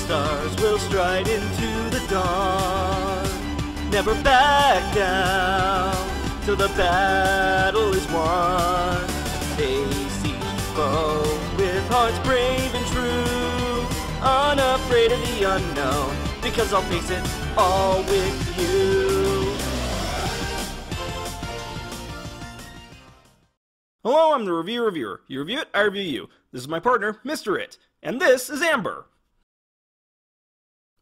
stars will stride into the dawn. Never back down till the battle is won. Face each foe with hearts brave and true, unafraid of the unknown, because I'll face it all with you. Hello, I'm the reviewer. You review it, I review you. This is my partner, Mr. It, and this is Amber.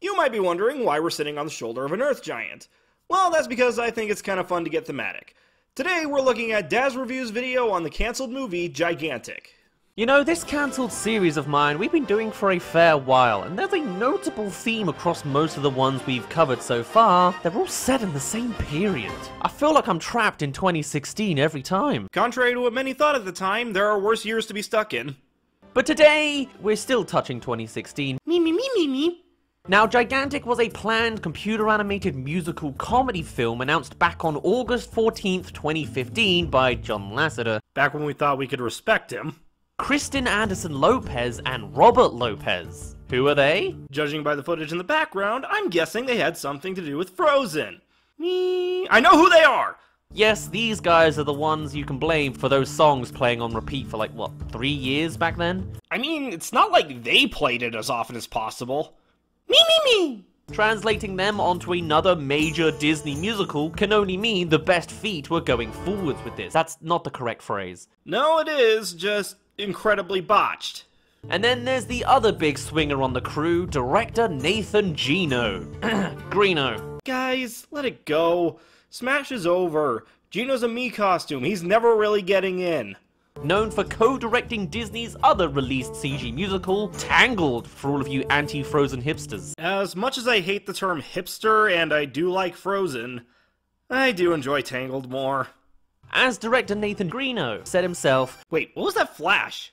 You might be wondering why we're sitting on the shoulder of an earth giant. Well, that's because I think it's kind of fun to get thematic. Today, we're looking at DazzReviews' video on the cancelled movie, Gigantic. You know, this cancelled series of mine we've been doing for a fair while, and there's a notable theme across most of the ones we've covered so far. They're all set in the same period. I feel like I'm trapped in 2016 every time. Contrary to what many thought at the time, there are worse years to be stuck in. But today, we're still touching 2016. Me. Now, Gigantic was a planned computer-animated musical comedy film announced back on August 14th, 2015 by John Lasseter. Back when we thought we could respect him. Kristen Anderson Lopez and Robert Lopez. Who are they? Judging by the footage in the background, I'm guessing they had something to do with Frozen. I know who they are! Yes, these guys are the ones you can blame for those songs playing on repeat for like, what, 3 years back then? I mean, it's not like they played it as often as possible. Me. Translating them onto another major Disney musical can only mean the best feet were going forwards with this. That's not the correct phrase. No, it is, just incredibly botched. And then there's the other big swinger on the crew, director Nathan Greeno. Guys, let it go. Smash is over. Gino's a me costume. He's never really getting in. Known for co-directing Disney's other released CG musical, Tangled, for all of you anti-Frozen hipsters. As much as I hate the term hipster and I do like Frozen, I do enjoy Tangled more. As director Nathan Greeno said himself, wait, what was that flash?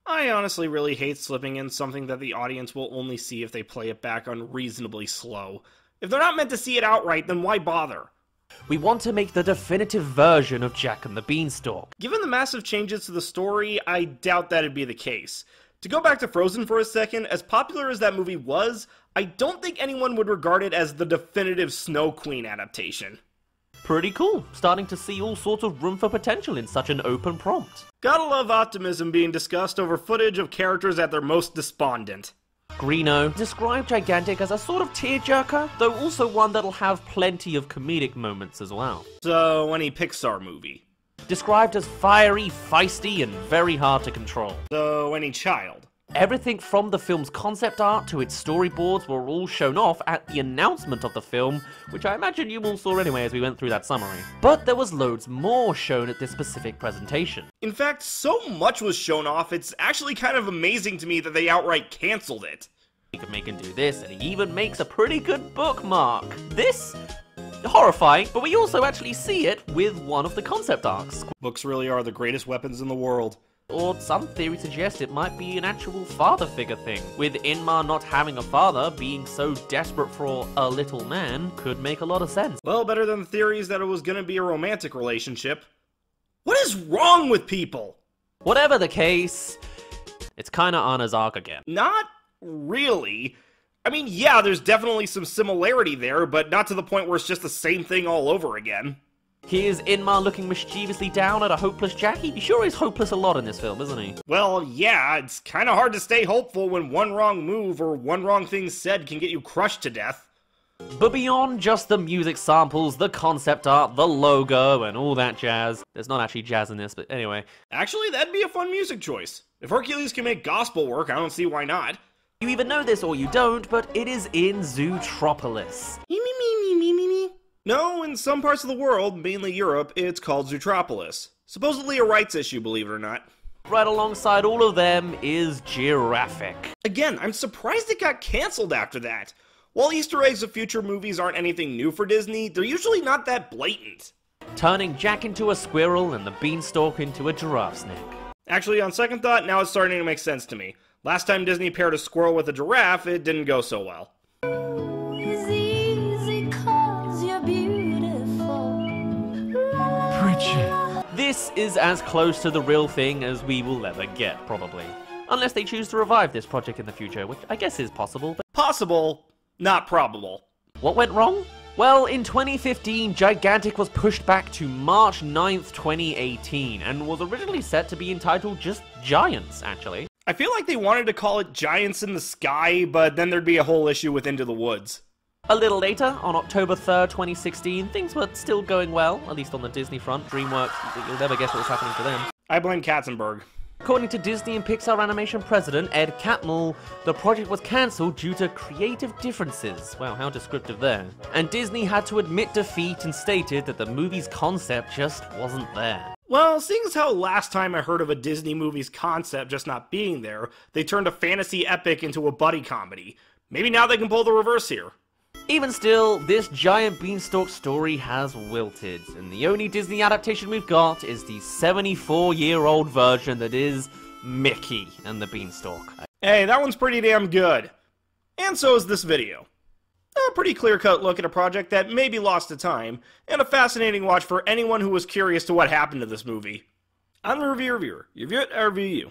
I honestly really hate slipping in something that the audience will only see if they play it back unreasonably slow. If they're not meant to see it outright, then why bother? we want to make the definitive version of Jack and the Beanstalk. Given the massive changes to the story, I doubt that'd be the case. To go back to Frozen for a second, as popular as that movie was, I don't think anyone would regard it as the definitive Snow Queen adaptation. Pretty cool. Starting to see all sorts of room for potential in such an open prompt. Gotta love optimism being discussed over footage of characters at their most despondent. Greeno described Gigantic as a sort of tearjerker, though also one that'll have plenty of comedic moments as well. So, any Pixar movie? Described as fiery, feisty, and very hard to control. So, any child? Everything from the film's concept art to its storyboards were all shown off at the announcement of the film, which I imagine you all saw anyway as we went through that summary. But there was loads more shown at this specific presentation. In fact, so much was shown off, it's actually kind of amazing to me that they outright cancelled it. He could make and do this, and he even makes a pretty good bookmark. This? Horrifying, but we also actually see it with one of the concept arcs. Books really are the greatest weapons in the world. Or some theories suggest it might be an actual father figure thing, with Inmar not having a father, being so desperate for a little man, could make a lot of sense. Well, better than the theories that it was gonna be a romantic relationship. What is wrong with people? Whatever the case, it's kinda Anna's arc again. Not really. I mean, yeah, there's definitely some similarity there, but not to the point where it's just the same thing all over again. Here's Inmar looking mischievously down at a hopeless Jackie. He sure is hopeless a lot in this film, isn't he? Well, yeah, it's kinda hard to stay hopeful when one wrong move or one wrong thing said can get you crushed to death. But beyond just the music samples, the concept art, the logo, and all that jazz. There's not actually jazz in this, but anyway. Actually, that'd be a fun music choice. If Hercules can make gospel work, I don't see why not. You either know this or you don't, but it is in Zootropolis. No, in some parts of the world, mainly Europe, it's called Zootropolis. Supposedly a rights issue, believe it or not. Right alongside all of them is Giraffic. Again, I'm surprised it got cancelled after that. While Easter eggs of future movies aren't anything new for Disney, they're usually not that blatant. Turning Jack into a squirrel and the Beanstalk into a giraffe's neck. Actually, on second thought, now it's starting to make sense to me. Last time Disney paired a squirrel with a giraffe, it didn't go so well. This is as close to the real thing as we will ever get, probably. Unless they choose to revive this project in the future, which I guess is possible, but... Possible, not probable. What went wrong? Well, in 2015, Gigantic was pushed back to March 9th, 2018, and was originally set to be entitled just Giants, actually. I feel like they wanted to call it Giants in the Sky, but then there'd be a whole issue with Into the Woods. A little later, on October 3rd, 2016, things were still going well, at least on the Disney front. DreamWorks, you'll never guess what was happening to them. I blame Katzenberg. According to Disney and Pixar Animation president Ed Catmull, the project was cancelled due to creative differences. Wow, how descriptive there. And Disney had to admit defeat and stated that the movie's concept just wasn't there. Well, seeing as how last time I heard of a Disney movie's concept just not being there, they turned a fantasy epic into a buddy comedy. Maybe now they can pull the reverse here. Even still, this giant beanstalk story has wilted, and the only Disney adaptation we've got is the 74-year-old version that is Mickey and the Beanstalk. Hey, that one's pretty damn good. And so is this video. A pretty clear-cut look at a project that may be lost to time, and a fascinating watch for anyone who was curious to what happened to this movie. I'm the Reviewer. You review it, I review you.